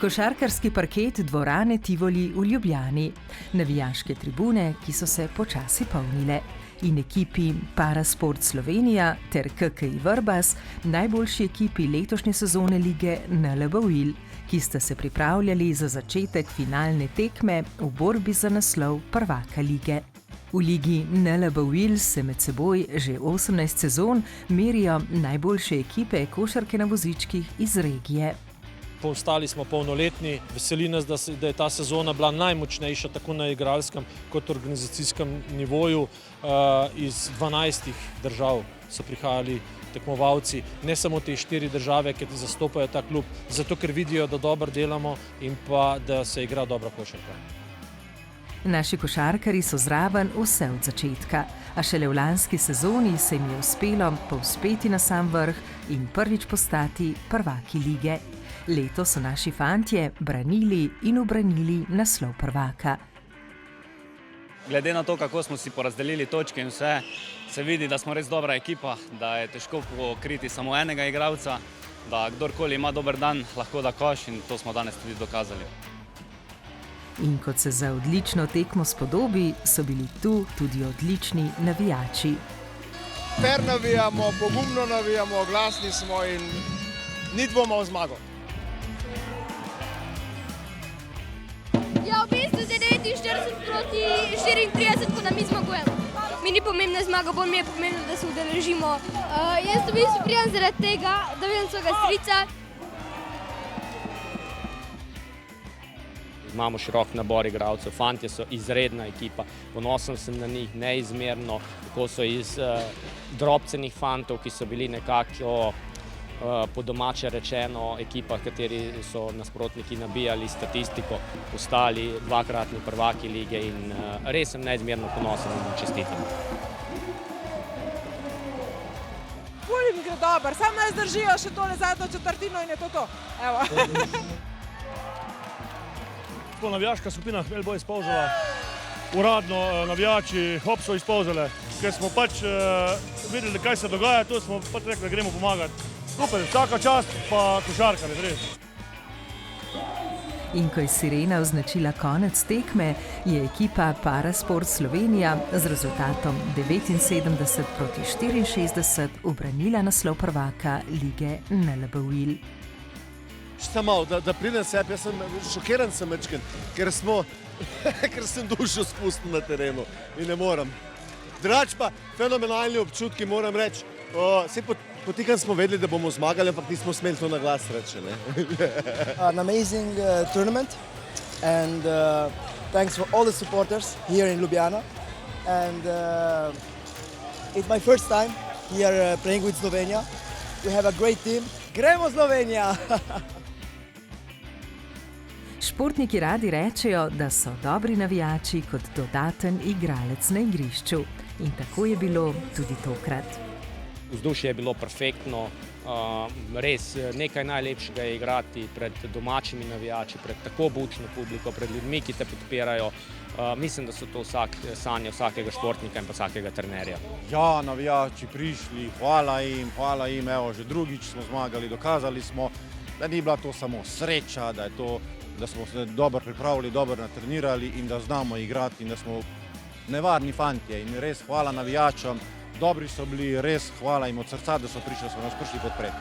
Košarkarski parket dvorane Tivoli v Ljubljani, navijaške tribune, ki so se počasi polnile, in ekipi Parasport Slovenija ter KKI Vrbas, najboljši ekipi letošnje sezone lige NLB-Wil, ki sta se pripravljali za začetek finalne tekme v borbi za naslov prvaka lige. V ligi NLB-Wil se med seboj že 18 sezon merijo najboljše ekipe košarke na vozičkih iz regije. Postali smo polnoletni, veseli nas, da je ta sezona bila najmočnejša tako na igralskem kot organizacijskem nivoju. Iz 12 držav so prihajali tekmovalci, ne samo te 4 države, ki zastopajo ta klub, zato ker vidijo, da dobro delamo in pa da se igra dobra košarka. Naši košarkarji so zraven vse od začetka, a šele v lanski sezoni se jim je uspelo povzpeti na sam vrh in prvič postati prvaki lige. Letos so naši fantje branili in ubranili naslov prvaka. Glede na to, kako smo si porazdelili točke in vse, se vidi, da smo res dobra ekipa, da je težko pokriti samo enega igralca, da kdorkoli ima dober dan, lahko da koš in to smo danes tudi dokazali. In kot se za odlično tekmo spodobi, so bili tu tudi odlični navijači. Fer navijamo, pogumno navijamo, glasni smo in ni dvoma v zmago. Ja, v bistvu je 49 proti 34, ko nam mi zmagujemo. Mi ni pomembna zmaga, bolj mi je pomembno, da se udeležimo. Jaz v bistvu prijam zaradi tega, da vidim svojega strica. Imamo širok nabor igralcev, fantje so izredna ekipa, ponosen sem na njih neizmerno, kako so iz drobcenih fantov, ki so bili nekako po domače rečeno ekipa, kateri so nasprotniki nabijali statistiko, postali dvakratni prvaki lige in res sem neizmerno ponosen in čestitam. Ful jim gre dobro, samo naj zdržijo še tole zadnjo četrtino in je to. Evo. Navijaška skupina Hmelboj iz Polžela, uradno navijači HOP so iz Polžele, ker smo pač videli, kaj se dogaja, tu smo pač rekli, da gremo pomagati. Super, vsaka čast pa košarkarji, res. In ko je sirena označila konec tekme, je ekipa Parasport Slovenija z rezultatom 79 proti 64 ubranila naslov prvaka lige NLB-Wil. Šta malo, da pridem sebi, jaz sem šokiran mečken, ker sem dušo spustil na terenu in ne moram. Drugače pa fenomenalni občutki, moram reči. Potikam smo vedeli, da bomo zmagali, ampak nismo smeli to na glas reči. An amazing tournament and thanks for all the supporters here in Ljubljana. And it's my first time here playing with Slovenia. We have a great team. Gremo Slovenija! Športniki radi rečejo, da so dobri navijači kot dodaten igralec na igrišču. In tako je bilo tudi tokrat. Vzdušje je bilo perfektno, res nekaj najlepšega je igrati pred domačimi navijači, pred tako bučno publiko, pred ljudmi, ki te podpirajo. Mislim, da so to sanje vsakega športnika in pa vsakega trenerja. Ja, navijači prišli, hvala jim, evo, že drugič smo zmagali, dokazali smo, da ni bila to samo sreča, da smo se dobro pripravili, dobro natrenirali in da znamo igrati in da smo nevarni fantje. In res hvala navijačam, dobri so bili, res hvala jim od srca, da so prišli podpreti.